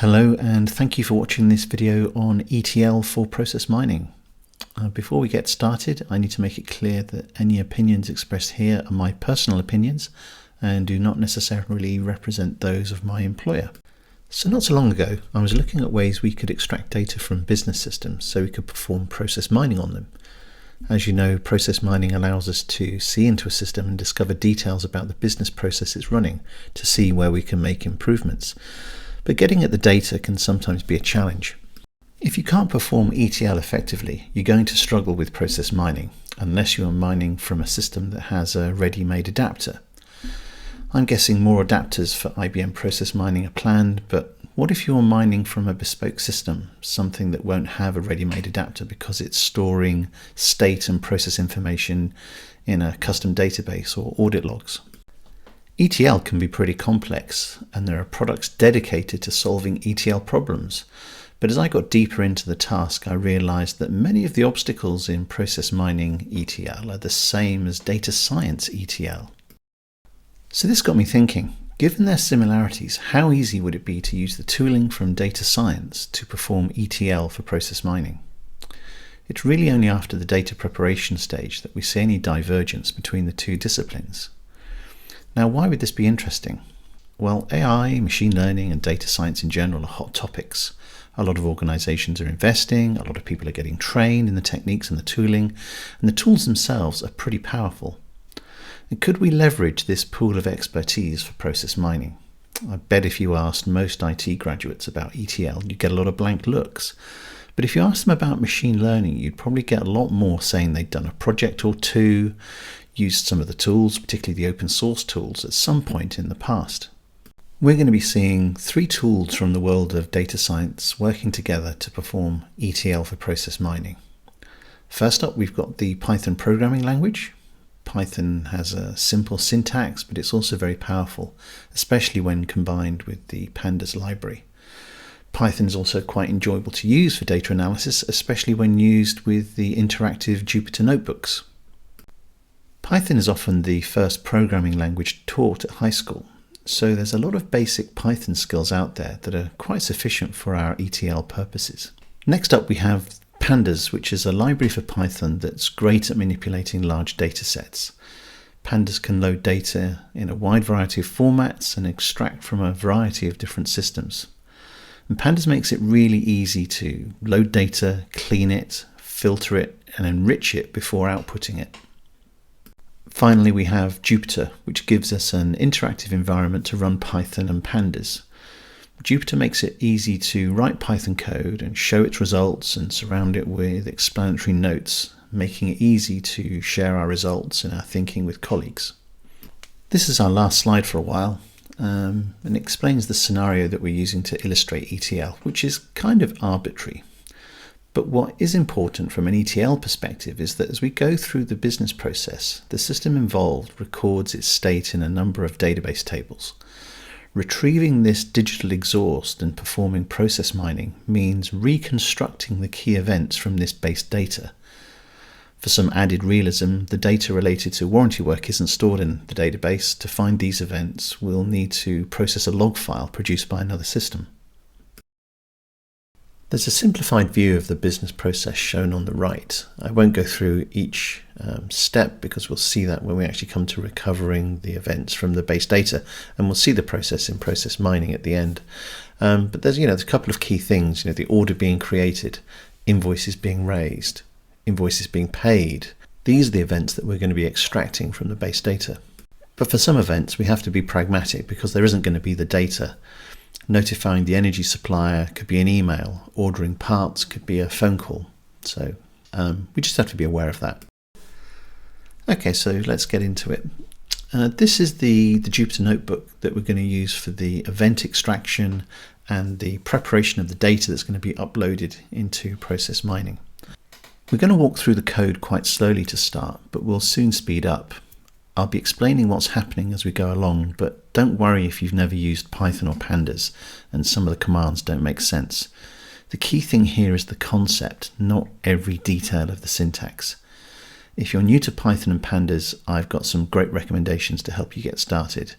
Hello and thank you for watching this video on ETL for process mining. Before we get started, I need to make it clear that any opinions expressed here are my personal opinions and do not necessarily represent those of my employer. So not so long ago, I was looking at ways we could extract data from business systems so we could perform process mining on them. As you know, process mining allows us to see into a system and discover details about the business process it's running to see where we can make improvements. But getting at the data can sometimes be a challenge. If you can't perform ETL effectively, you're going to struggle with process mining, unless you are mining from a system that has a ready-made adapter. I'm guessing more adapters for IBM process mining are planned, but what if you're mining from a bespoke system, something that won't have a ready-made adapter because it's storing state and process information in a custom database or audit logs? ETL can be pretty complex, and there are products dedicated to solving ETL problems. But as I got deeper into the task, I realized that many of the obstacles in process mining ETL are the same as data science ETL. So this got me thinking, given their similarities, how easy would it be to use the tooling from data science to perform ETL for process mining? It's really only after the data preparation stage that we see any divergence between the two disciplines. Now, why would this be interesting? Well, AI, machine learning, and data science in general are hot topics. A lot of organizations are investing, a lot of people are getting trained in the techniques and the tooling, and the tools themselves are pretty powerful. And could we leverage this pool of expertise for process mining? I bet if you asked most IT graduates about ETL, you'd get a lot of blank looks. But if you asked them about machine learning, you'd probably get a lot more saying they'd done a project or two, used some of the tools, particularly the open source tools, at some point in the past. We're going to be seeing three tools from the world of data science working together to perform ETL for process mining. First up, we've got the Python programming language. Python has a simple syntax, but it's also very powerful, especially when combined with the pandas library. Python is also quite enjoyable to use for data analysis, especially when used with the interactive Jupyter notebooks. Python is often the first programming language taught at high school, so there's a lot of basic Python skills out there that are quite sufficient for our ETL purposes. Next up, we have Pandas, which is a library for Python that's great at manipulating large data sets. Pandas can load data in a wide variety of formats and extract from a variety of different systems. And Pandas makes it really easy to load data, clean it, filter it, and enrich it before outputting it. Finally, we have Jupyter, which gives us an interactive environment to run Python and Pandas. Jupyter makes it easy to write Python code and show its results and surround it with explanatory notes, making it easy to share our results and our thinking with colleagues. This is our last slide for a while, and explains the scenario that we're using to illustrate ETL, which is kind of arbitrary. But what is important from an ETL perspective is that as we go through the business process, the system involved records its state in a number of database tables. Retrieving this digital exhaust and performing process mining means reconstructing the key events from this base data. For some added realism, the data related to warranty work isn't stored in the database. To find these events, we'll need to process a log file produced by another system. There's a simplified view of the business process shown on the right. I won't go through each step because we'll see that when we actually come to recovering the events from the base data, and we'll see the process in process mining at the end. But there's a couple of key things, the order being created, invoices being raised, invoices being paid. These are the events that we're going to be extracting from the base data. But for some events, we have to be pragmatic because there isn't going to be the data. Notifying the energy supplier could be an email, ordering parts could be a phone call. So we just have to be aware of that. Okay, so let's get into it. This is the Jupyter notebook that we're going to use for the event extraction and the preparation of the data that's going to be uploaded into process mining. We're going to walk through the code quite slowly to start, but we'll soon speed up. I'll be explaining what's happening as we go along, but don't worry if you've never used Python or Pandas and some of the commands don't make sense. The key thing here is the concept, not every detail of the syntax. If you're new to Python and Pandas, I've got some great recommendations to help you get started.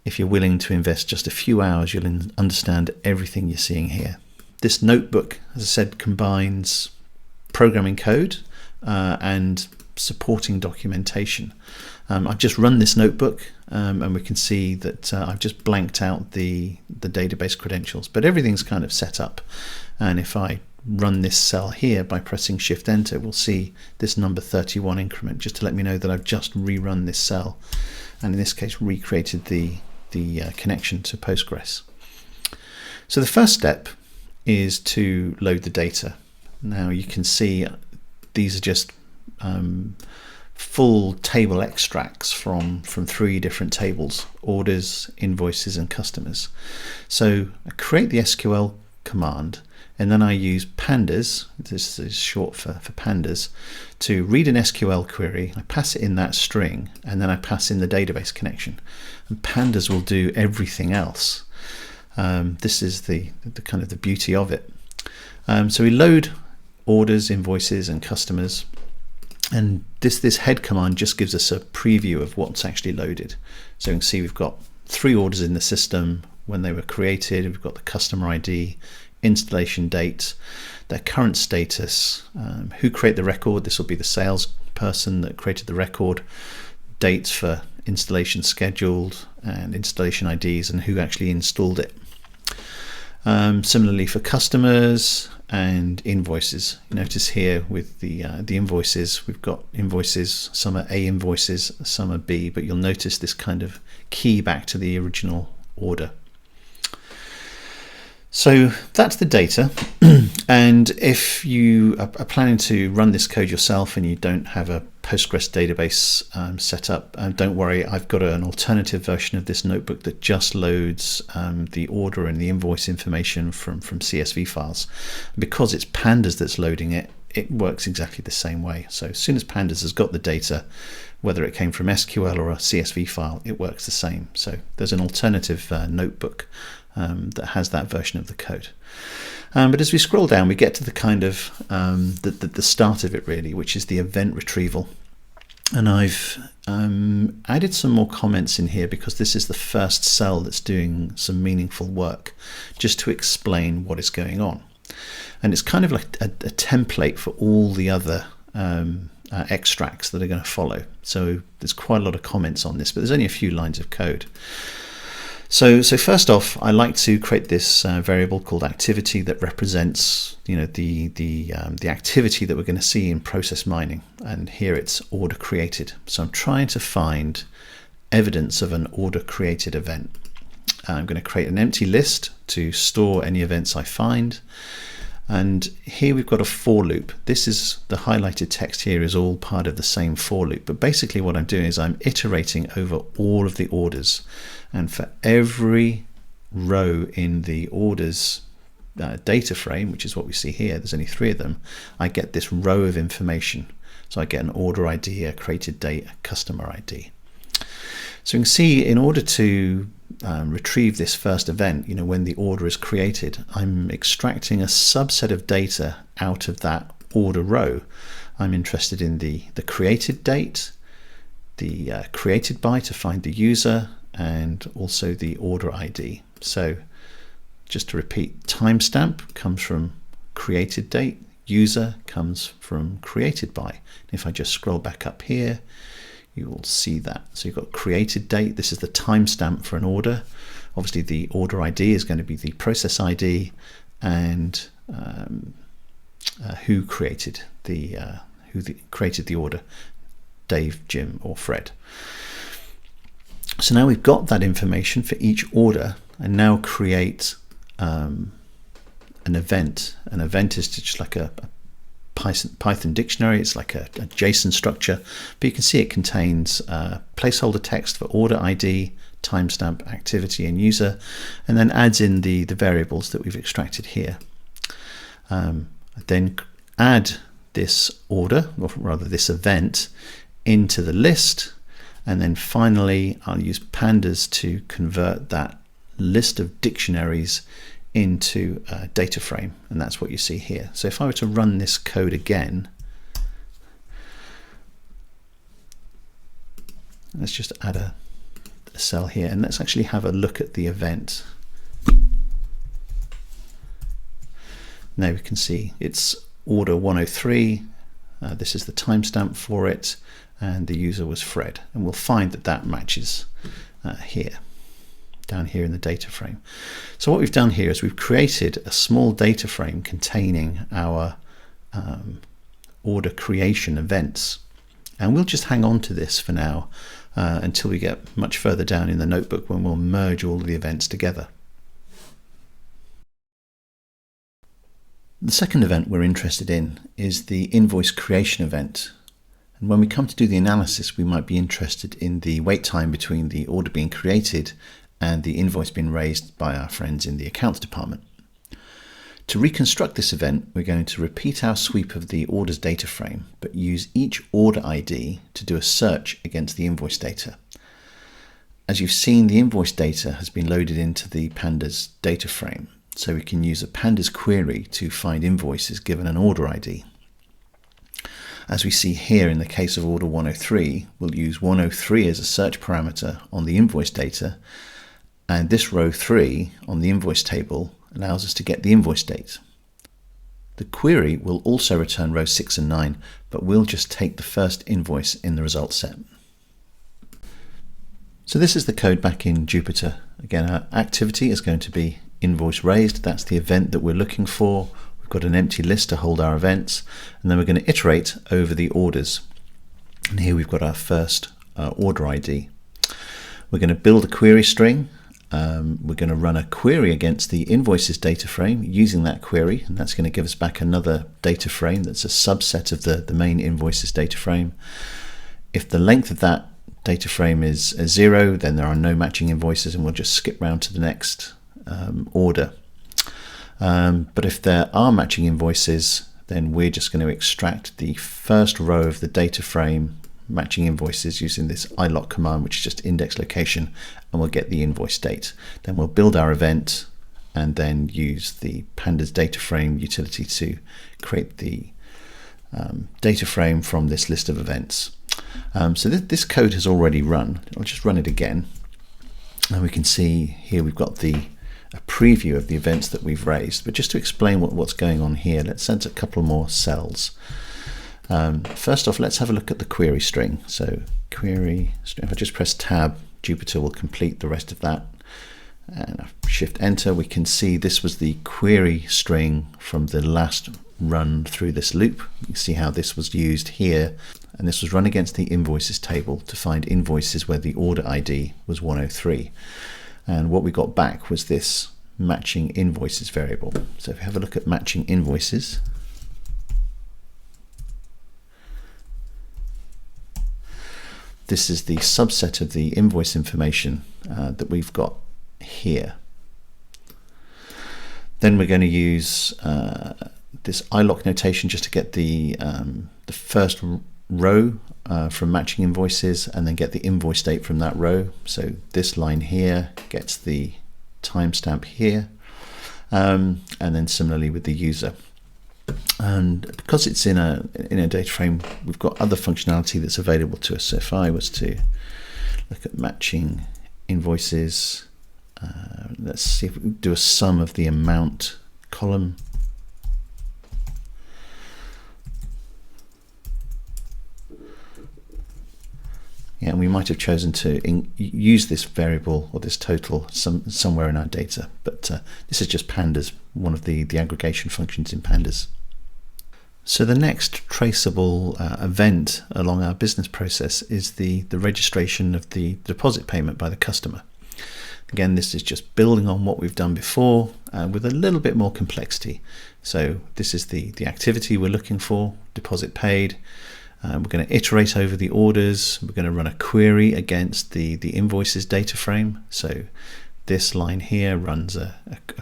if you're willing to invest just a few hours, you'll understand everything you're seeing here. This notebook, as I said, combines programming code and supporting documentation. I've just run this notebook and we can see that I've just blanked out the database credentials, but everything's kind of set up. And if I run this cell here by pressing Shift Enter, we'll see this number 31 increment, just to let me know that I've just rerun this cell, and in this case recreated the connection to Postgres. So the first step is to load the data. Now you can see these are just full table extracts from 3 different tables: orders, invoices, and customers. So I create the SQL command, and then I use pandas, this is short for pandas, to read an SQL query. I pass it in that string, and then I pass in the database connection, and pandas will do everything else. This is the kind of the beauty of it. So we load orders, invoices, and customers, and this head command just gives us a preview of what's actually loaded. So you can see we've got 3 orders in the system when they were created. We've got the customer ID, installation date, their current status, who created the record. This will be the sales person that created the record, dates for installation scheduled, and installation IDs, and who actually installed it. Similarly for customers and invoices. You notice here with the invoices, we've got invoices, some are A invoices, some are B, but you'll notice this kind of key back to the original order. So that's the data. And if you are planning to run this code yourself and you don't have a Postgres database set up, don't worry, I've got an alternative version of this notebook that just loads the order and the invoice information from CSV files. Because it's pandas that's loading it, it works exactly the same way. So as soon as pandas has got the data, whether it came from SQL or a CSV file, it works the same. So there's an alternative notebook that has that version of the code. But as we scroll down, we get to the kind of the start of it really, which is the event retrieval. And I've added some more comments in here because this is the first cell that's doing some meaningful work, just to explain what is going on. And it's kind of like a template for all the other extracts that are going to follow. So there's quite a lot of comments on this, but there's only a few lines of code. So first off, I like to create this variable called activity that represents, the activity that we're going to see in process mining. And here it's order created. So I'm trying to find evidence of an order created event. I'm going to create an empty list to store any events I find. And here we've got a for loop. This is the highlighted text here is all part of the same for loop. But basically what I'm doing is I'm iterating over all of the orders. And for every row in the orders data frame, which is what we see here, there's only 3 of them, I get this row of information. So I get an order ID, a created date, a customer ID. So you can see in order to retrieve this first event, when the order is created, I'm extracting a subset of data out of that order row. I'm interested in the created date, the created by to find the user, and also the order ID. So just to repeat, timestamp comes from created date, user comes from created by. If I just scroll back up here, you will see that. So you've got created date. This is the timestamp for an order. Obviously the order ID is going to be the process ID, and who created the order, Dave, Jim, or Fred. So now we've got that information for each order, and now create an event. An event is just like a Python dictionary. It's like a JSON structure, but you can see it contains placeholder text for order ID, timestamp, activity, and user, and then adds in the variables that we've extracted here. Then add this order, or rather this event, into the list, and then finally I'll use pandas to convert that list of dictionaries into a data frame, and that's what you see here. So if I were to run this code again, let's just add cell here, and let's actually have a look at the event. Now we can see it's order 103. This is the timestamp for it, and the user was Fred, and we'll find that that matches here, down here in the data frame. So what we've done here is we've created a small data frame containing our order creation events, and we'll just hang on to this for now until we get much further down in the notebook, when we'll merge all of the events together. The second event we're interested in is the invoice creation event. And when we come to do the analysis, we might be interested in the wait time between the order being created and the invoice being raised by our friends in the accounts department. To reconstruct this event, we're going to repeat our sweep of the orders data frame, but use each order ID to do a search against the invoice data. As you've seen, the invoice data has been loaded into the pandas data frame, so we can use a pandas query to find invoices given an order ID. As we see here in the case of order 103, we'll use 103 as a search parameter on the invoice data, and this row 3 on the invoice table allows us to get the invoice date. The query will also return rows 6 and 9, but we'll just take the first invoice in the result set. So this is the code back in Jupyter. Again, our activity is going to be invoice raised. That's the event that we're looking for. We've got an empty list to hold our events, and then we're going to iterate over the orders. And here we've got our first order ID. We're going to build a query string. We're going to run a query against the invoices data frame using that query, and that's going to give us back another data frame that's a subset of the main invoices data frame. If the length of that data frame is 0, then there are no matching invoices, and we'll just skip round to the next order. But if there are matching invoices, then we're just going to extract the first row of the data frame matching invoices using this iloc command, which is just index location, and we'll get the invoice date. Then we'll build our event and then use the pandas data frame utility to create the data frame from this list of events. So this code has already run. I'll just run it again, and we can see here we've got a preview of the events that we've raised. But just to explain what's going on here, let's add a couple more cells. First off, let's have a look at the query string. So query string, if I just press tab, Jupyter will complete the rest of that. And shift enter, we can see this was the query string from the last run through this loop. You can see how this was used here, and this was run against the invoices table to find invoices where the order ID was 103. And what we got back was this matching invoices variable. So if we have a look at matching invoices, this is the subset of the invoice information that we've got here. Then we're going to use this iloc notation just to get the first row from matching invoices, and then get the invoice date from that row. So this line here gets the timestamp here, and then similarly with the user. And because it's in a data frame, we've got other functionality that's available to us. So if I was to look at matching invoices, let's see if we can do a sum of the amount column. Yeah, and we might have chosen to use this variable or this total somewhere in our data, but this is just pandas, one of the aggregation functions in pandas. So the next traceable event along our business process is the registration of the deposit payment by the customer. Again, this is just building on what we've done before with a little bit more complexity. So this is the activity we're looking for, deposit paid. We're going to iterate over the orders. We're going to run a query against the invoices data frame. So this line here runs a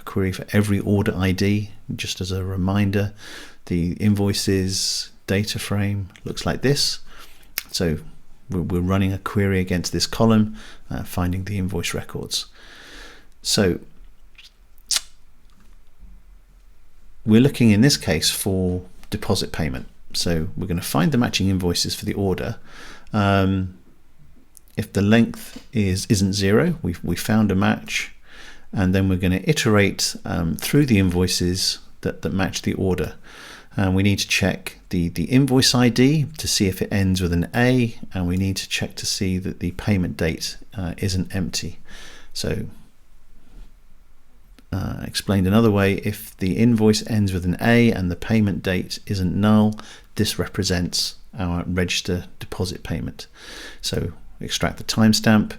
query for every order ID. Just as a reminder, the invoices data frame looks like this. So we're running a query against this column, finding the invoice records. So we're looking in this case for deposit payment. So we're going to find the matching invoices for the order, and if the length isn't 0, we found a match, and then we're going to iterate through the invoices that match the order. And we need to check the invoice ID to see if it ends with an A, and we need to check to see that the payment date isn't empty. So explained another way, if the invoice ends with an A and the payment date isn't null, this represents our register deposit payment. So extract the timestamp,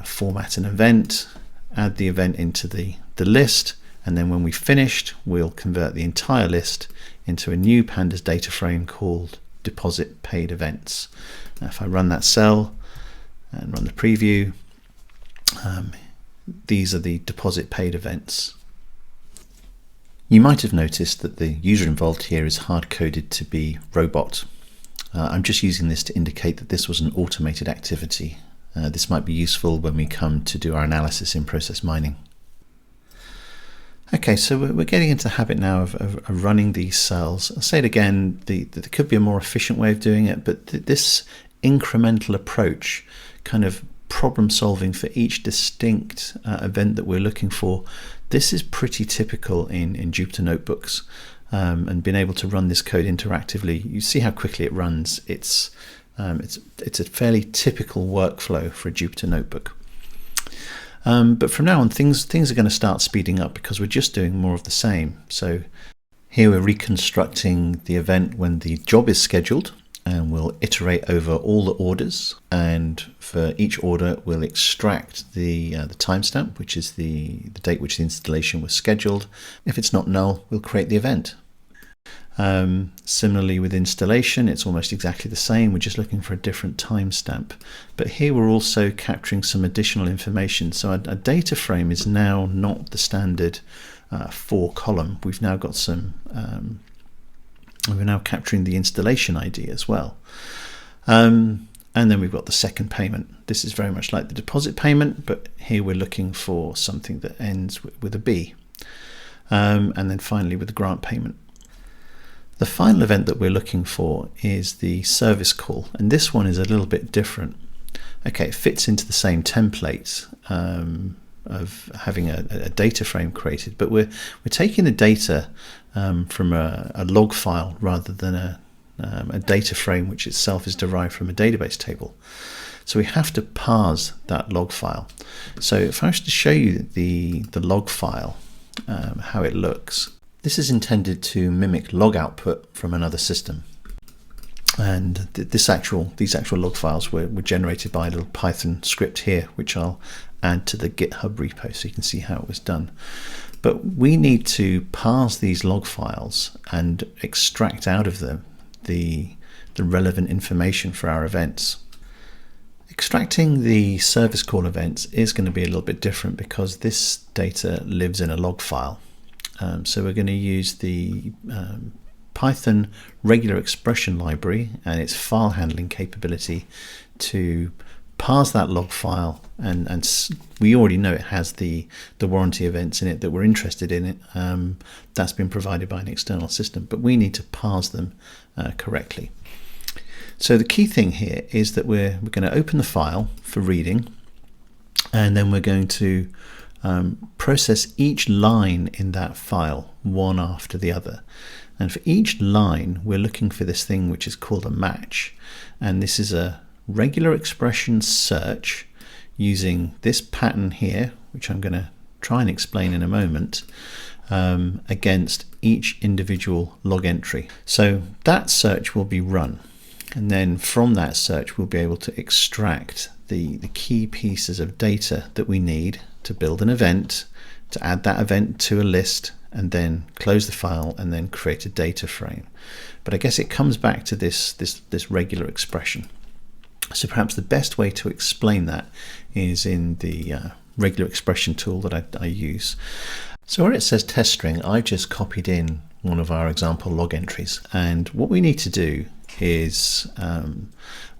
format an event, add the event into the list, and then when we've finished, we'll convert the entire list into a new pandas data frame called deposit paid events. Now, if I run that cell and run the preview, these are the deposit paid events. You might have noticed that the user involved here is hard-coded to be robot. I'm just using this to indicate that this was an automated activity. This might be useful when we come to do our analysis in process mining. Okay, so we're getting into the habit now of running these cells. I'll say it again, there could be a more efficient way of doing it, but this incremental approach, kind of problem solving for each distinct event that we're looking for, this is pretty typical in Jupyter Notebooks. And being able to run this code interactively, you see how quickly it runs. It's a fairly typical workflow for a Jupyter Notebook. But from now on, things are going to start speeding up because we're just doing more of the same. So here we're reconstructing the event when the job is scheduled, and we'll iterate over all the orders. And for each order, we'll extract the timestamp, which is the date which the installation was scheduled. If it's not null, we'll create the event. Similarly with installation, it's almost exactly the same. We're just looking for a different timestamp. But here we're also capturing some additional information. So a data frame is now not the standard 4-column. We've now got some, we're now capturing the installation ID as well. And then we've got the second payment. This is very much like the deposit payment, but here we're looking for something that ends with a B. And then finally with the grant payment. The final event that we're looking for is the service call, and this one is a little bit different. Okay, it fits into the same template of having a data frame created, but we're taking the data from a log file rather than a data frame which itself is derived from a database table. So we have to parse that log file. So if I was to show you the log file, how it looks, this is intended to mimic log output from another system. And these actual log files were generated by a little Python script here, which I'll add to the GitHub repo so you can see how it was done. But we need to parse these log files and extract out of them the relevant information for our events. Extracting the service call events is going to be a little bit different because this data lives in a log file. So we're going to use the Python regular expression library and its file handling capability to parse that log file, and we already know it has the warranty events in it that we're interested in. That's been provided by an external system, but we need to parse them correctly. So the key thing here is that we're going to open the file for reading, and then we're going to process each line in that file one after the other. And for each line, we're looking for this thing which is called a match. And this is a regular expression search using this pattern here, which I'm going to try and explain in a moment, against each individual log entry. So that search will be run. And then from that search, we'll be able to extract the key pieces of data that we need to build an event, to add that event to a list, and then close the file and then create a data frame. But I guess it comes back to this regular expression. So perhaps the best way to explain that is in the regular expression tool that I use. So where it says test string, I just copied in one of our example log entries, and what we need to do is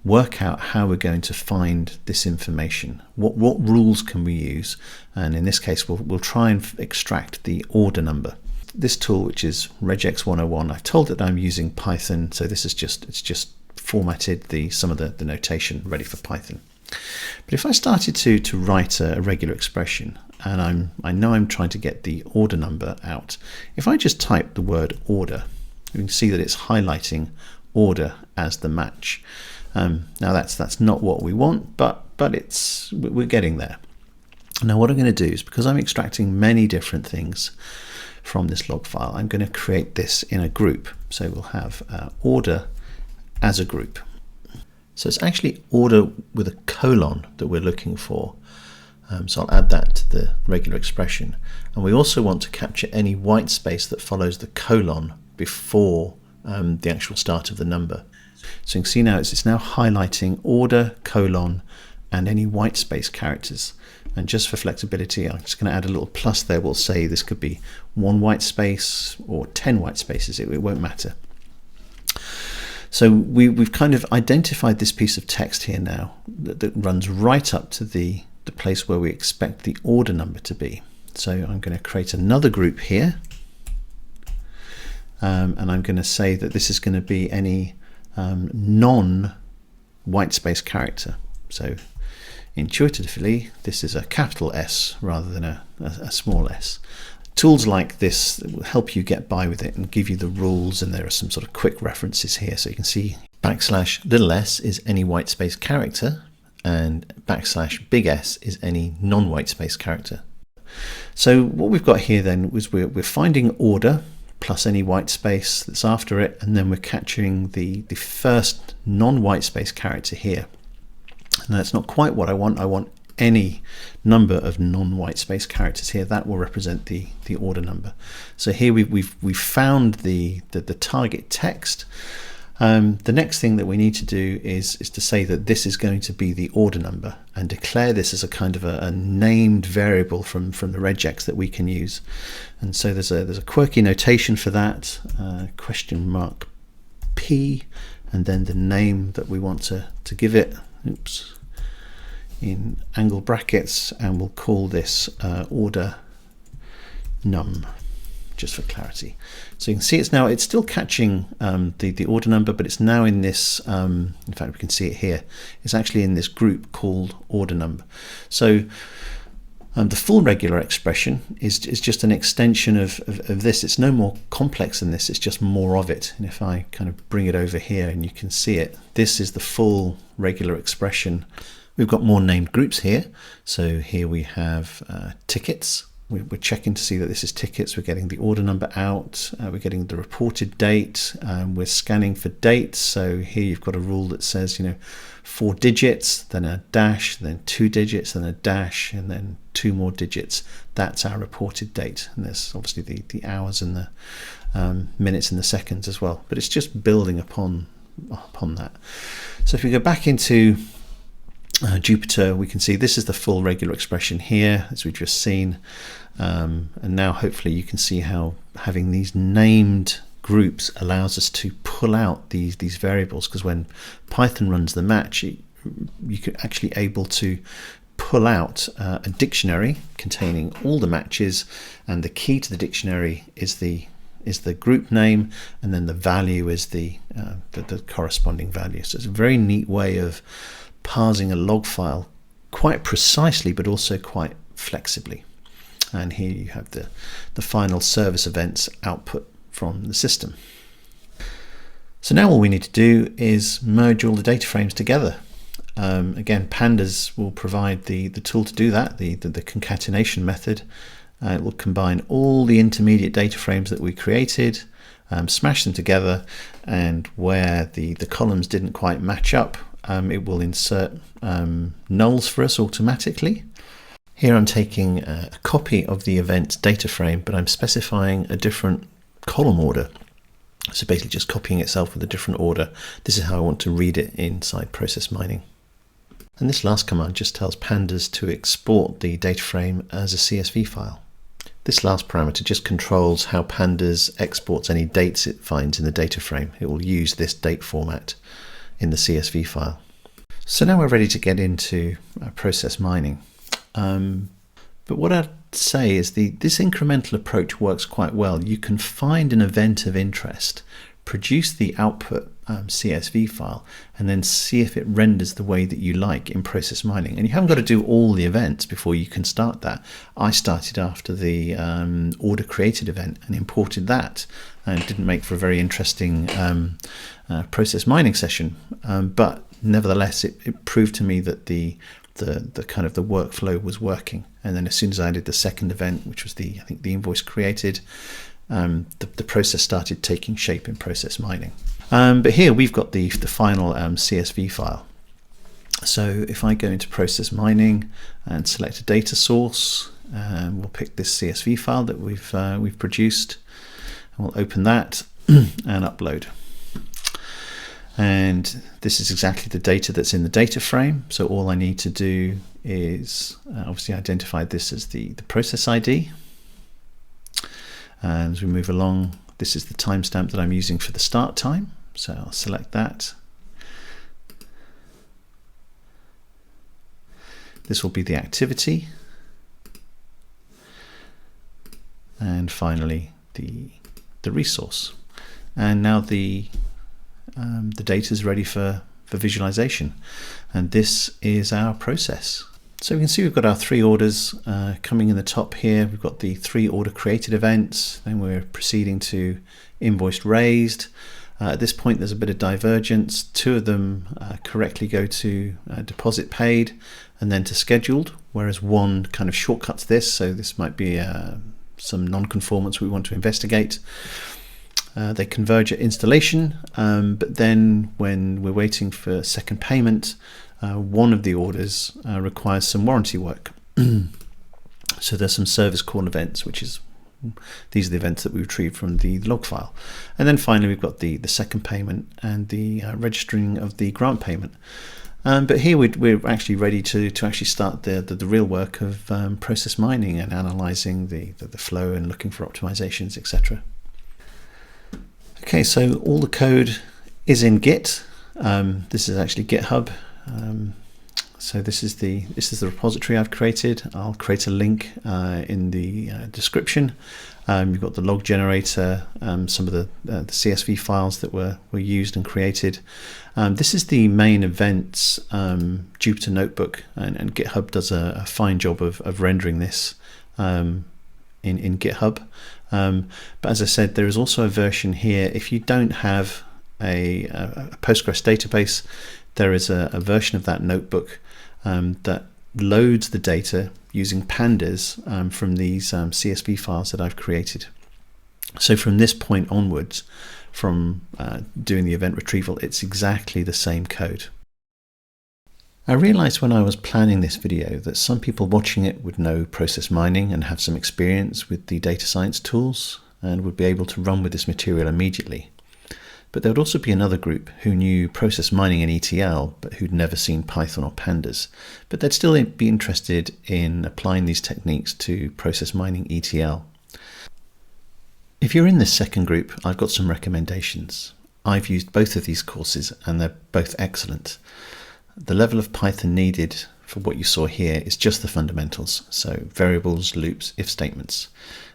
work out how we're going to find this information. What rules can we use? And in this case, we'll try and extract the order number. This tool, which is regex 101, I've told it that I'm using Python, so this is just formatted some of the notation ready for Python. But if I started to write a regular expression, and I know I'm trying to get the order number out, if I just type the word order, you can see that it's highlighting order as the match. Now that's not what we want, but we're getting there. Now what I'm going to do is, because I'm extracting many different things from this log file, I'm going to create this in a group. So we'll have order as a group. So it's actually order with a colon that we're looking for. So I'll add that to the regular expression. And we also want to capture any white space that follows the colon before the actual start of the number. So you can see now it's now highlighting order, colon, and any white space characters. And just for flexibility, I'm just going to add a little plus there. We'll say this could be 1 white space or 10 white spaces. It won't matter. So we've kind of identified this piece of text here now that runs right up to the place where we expect the order number to be. So I'm going to create another group here. And I'm going to say that this is going to be any non-white space character. So intuitively, this is a capital S rather than a small s. Tools like this will help you get by with it and give you the rules, and there are some sort of quick references here. So you can see \s is any white space character, and \big S is any non-white space character. So what we've got here then is we're finding order plus any white space that's after it, and then we're capturing the first non-white space character here. And that's not quite what I want. I want any number of non-white space characters here. That will represent the order number. So here we've found the target text. The next thing that we need to do is to say that this is going to be the order number and declare this as a kind of a named variable from the regex that we can use. And so there's a quirky notation for that, $P, and then the name that we want to give it. Oops. In angle brackets, and we'll call this order num, just for clarity. So you can see it's still catching the order number, but it's now in this, in fact we can see it here, it's actually in this group called order number. So the full regular expression is just an extension of this. It's no more complex than this, it's just more of it. And if I kind of bring it over here and you can see it, this is the full regular expression. We've got more named groups here. So here we have tickets. We're checking to see that this is tickets. We're getting the order number out. We're getting the reported date. We're scanning for dates. So here you've got a rule that says, 4 digits, then a dash, then 2 digits, then a dash, and then 2 more digits. That's our reported date. And there's obviously the hours and the minutes and the seconds as well. But it's just building upon that. So if we go back into Jupyter, we can see this is the full regular expression here, as we've just seen. And now hopefully you can see how having these named groups allows us to pull out these variables, because when Python runs the match, you could actually able to pull out a dictionary containing all the matches, and the key to the dictionary is the group name, and then the value is the corresponding value. So it's a very neat way of parsing a log file quite precisely, but also quite flexibly. And here you have the final service events output from the system. So now all we need to do is merge all the data frames together. Again, pandas will provide the tool to do that, the concatenation method. It will combine all the intermediate data frames that we created, smash them together, and where the columns didn't quite match up, it will insert nulls for us automatically. Here I'm taking a copy of the event data frame, but I'm specifying a different column order. So basically just copying itself with a different order. This is how I want to read it inside process mining. And this last command just tells pandas to export the data frame as a CSV file. This last parameter just controls how pandas exports any dates it finds in the data frame. It will use this date format in the CSV file. So now we're ready to get into process mining. But what I'd say is this incremental approach works quite well. You can find an event of interest produce the output CSV file, and then see if it renders the way that you like in process mining. And you haven't got to do all the events before you can start that. I started after the order created event and imported that, and it didn't make for a very interesting process mining session, but nevertheless it proved to me that the kind of the workflow was working. And then as soon as I did the second event, which was I think the invoice created, the process started taking shape in process mining. But here we've got the final CSV file. So if I go into process mining and select a data source, we'll pick this CSV file that we've produced, and we'll open that and upload. And this is exactly the data that's in the data frame. So all I need to do is obviously identify this as the process ID. And as we move along, this is the timestamp that I'm using for the start time. So I'll select that. This will be the activity. And finally, the resource. And now the data is ready for visualization. And this is our process. So we can see we've got our 3 orders coming in the top here. We've got the 3 order created events. Then we're proceeding to invoice raised. At this point, there's a bit of divergence. 2 of them correctly go to deposit paid and then to scheduled, whereas 1 kind of shortcuts this. So this might be some non-conformance we want to investigate. They converge at installation, but then when we're waiting for second payment, 1 of the orders requires some warranty work. So there's some service call events, these are the events that we retrieved from the log file. And then finally we've got the second payment and the registering of the grant payment. But here we're actually ready to actually start the real work of process mining and analyzing the flow and looking for optimizations, etc. Okay, so all the code is in Git. This is actually GitHub. So this is the repository I've created. I'll create a link in the description. You've got the log generator, some of the CSV files that were used and created. This is the main events Jupyter Notebook, and GitHub does a fine job of rendering this in GitHub. But as I said, there is also a version here. If you don't have a Postgres database, there is a version of that notebook that loads the data using pandas from these CSV files that I've created. So from this point onwards, from doing the event retrieval, it's exactly the same code. I realized when I was planning this video that some people watching it would know process mining and have some experience with the data science tools and would be able to run with this material immediately. But there would also be another group who knew process mining and ETL, but who'd never seen Python or pandas. But they'd still be interested in applying these techniques to process mining ETL. If you're in this second group, I've got some recommendations. I've used both of these courses and they're both excellent. The level of Python needed for what you saw here is just the fundamentals, so variables, loops, if statements.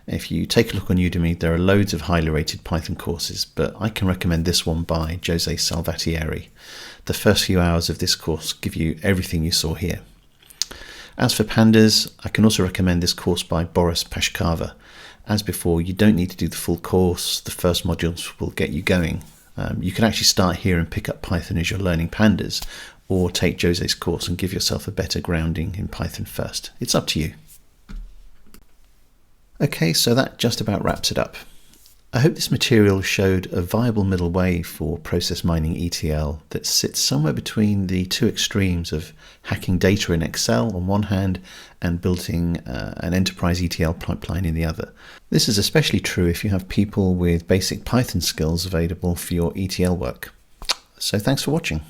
If you take a look on Udemy, there are loads of highly rated Python courses, but I can recommend this one by Jose Salvatierri. The first few hours of this course give you everything you saw here. As for pandas, I can also recommend this course by Boris Pashkava. As before, you don't need to do the full course. The first modules will get you going. You can actually start here and pick up Python as you're learning pandas, or take Jose's course and give yourself a better grounding in Python first. It's up to you. Okay, so that just about wraps it up. I hope this material showed a viable middle way for process mining ETL that sits somewhere between the 2 extremes of hacking data in Excel on one hand and building an enterprise ETL pipeline in the other. This is especially true if you have people with basic Python skills available for your ETL work. So thanks for watching.